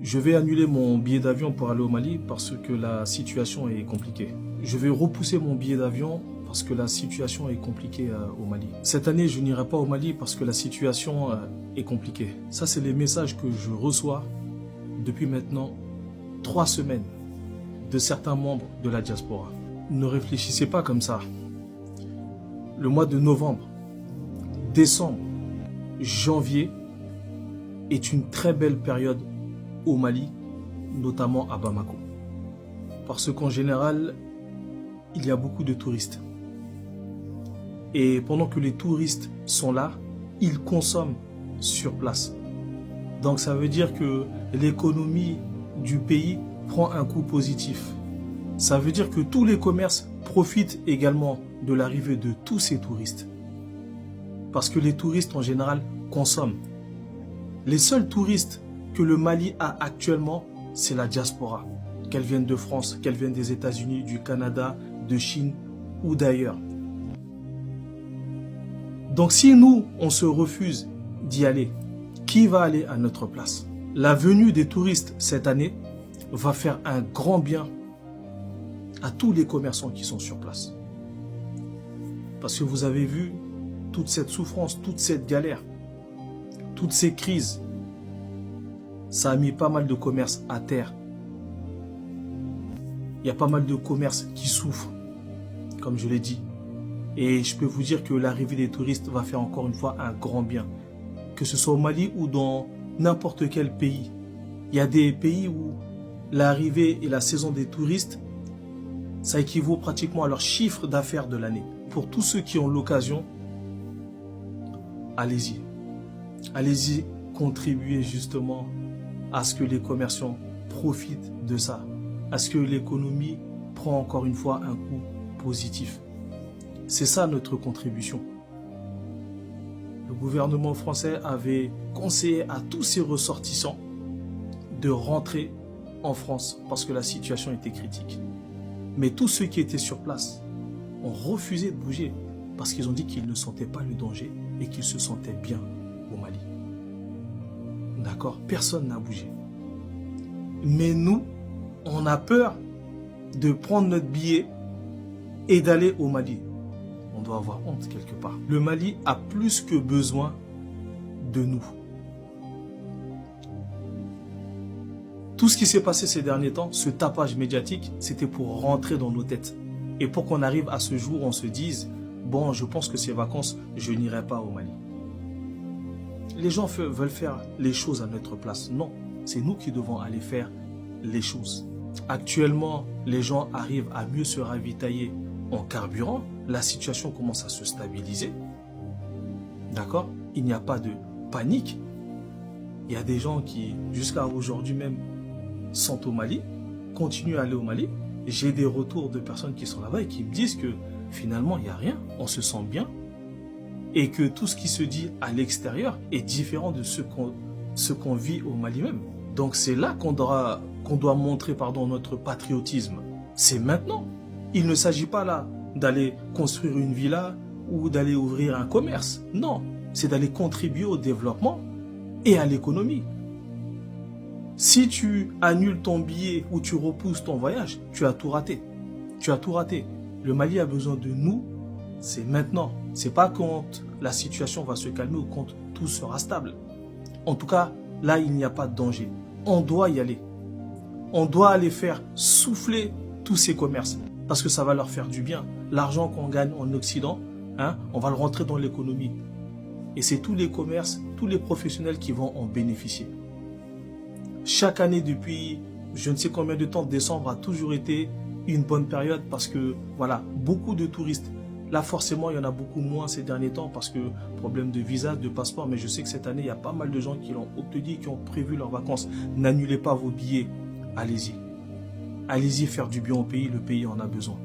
Je vais annuler mon billet d'avion pour aller au Mali parce que la situation est compliquée. Je vais repousser mon billet d'avion parce que la situation est compliquée au Mali. Cette année, je n'irai pas au Mali parce que la situation est compliquée. Ça, c'est les messages que je reçois depuis maintenant 3 semaines de certains membres de la diaspora. Ne réfléchissez pas comme ça. Le mois de novembre, décembre, janvier est une très belle période au Mali, notamment à Bamako. Parce qu'en général, il y a beaucoup de touristes. Et pendant que les touristes sont là, ils consomment sur place. Donc ça veut dire que l'économie du pays prend un coup positif. Ça veut dire que tous les commerces profitent également de l'arrivée de tous ces touristes. Parce que les touristes en général consomment. Les seuls touristes que le Mali a actuellement, c'est la diaspora. Qu'elle vienne de France, qu'elle vienne des États-Unis, du Canada, de Chine ou d'ailleurs. Donc si nous, on se refuse d'y aller, qui va aller à notre place? La venue des touristes cette année va faire un grand bien à tous les commerçants qui sont sur place. Parce que vous avez vu toute cette souffrance, toute cette galère, toutes ces crises. Ça a mis pas mal de commerces à terre. Il y a pas mal de commerces qui souffrent, comme je l'ai dit. Et je peux vous dire que l'arrivée des touristes va faire encore une fois un grand bien. Que ce soit au Mali ou dans n'importe quel pays. Il y a des pays où l'arrivée et la saison des touristes, ça équivaut pratiquement à leur chiffre d'affaires de l'année. Pour tous ceux qui ont l'occasion, allez-y. Allez-y, contribuez justement à ce que les commerçants profitent de ça. À ce que l'économie prend encore une fois un coup positif. C'est ça notre contribution. Le gouvernement français avait conseillé à tous ses ressortissants de rentrer en France parce que la situation était critique. Mais tous ceux qui étaient sur place ont refusé de bouger parce qu'ils ont dit qu'ils ne sentaient pas le danger et qu'ils se sentaient bien au Mali. D'accord? Personne n'a bougé. Mais nous, on a peur de prendre notre billet et d'aller au Mali. On doit avoir honte quelque part. Le Mali a plus que besoin de nous. Tout ce qui s'est passé ces derniers temps, ce tapage médiatique, c'était pour rentrer dans nos têtes. Et pour qu'on arrive à ce jour, on se dise, bon, je pense que ces vacances, je n'irai pas au Mali. Les gens veulent faire les choses à notre place. Non, c'est nous qui devons aller faire les choses. Actuellement, les gens arrivent à mieux se ravitailler en carburant. La situation commence à se stabiliser. D'accord? Il n'y a pas de panique. Il y a des gens qui, jusqu'à aujourd'hui même, sont au Mali, continuent à aller au Mali. J'ai des retours de personnes qui sont là-bas et qui me disent que finalement, il n'y a rien. On se sent bien. Et que tout ce qui se dit à l'extérieur est différent de ce qu'on vit au Mali même. Donc c'est là qu'on doit montrer notre patriotisme. C'est maintenant. Il ne s'agit pas là d'aller construire une villa ou d'aller ouvrir un commerce. Non, c'est d'aller contribuer au développement et à l'économie. Si tu annules ton billet ou tu repousses ton voyage, tu as tout raté. Tu as tout raté. Le Mali a besoin de nous, c'est maintenant. C'est pas quand la situation va se calmer ou quand tout sera stable. En tout cas, là, il n'y a pas de danger. On doit y aller. On doit aller faire souffler tous ces commerces parce que ça va leur faire du bien. L'argent qu'on gagne en Occident, on va le rentrer dans l'économie. Et c'est tous les commerces, tous les professionnels qui vont en bénéficier. Chaque année depuis je ne sais combien de temps, décembre a toujours été une bonne période parce que voilà, beaucoup de touristes. Là, forcément, il y en a beaucoup moins ces derniers temps parce que problème de visa, de passeport. Mais je sais que cette année, il y a pas mal de gens qui l'ont obtenu, qui ont prévu leurs vacances. N'annulez pas vos billets. Allez-y. Allez-y faire du bien au pays. Le pays en a besoin.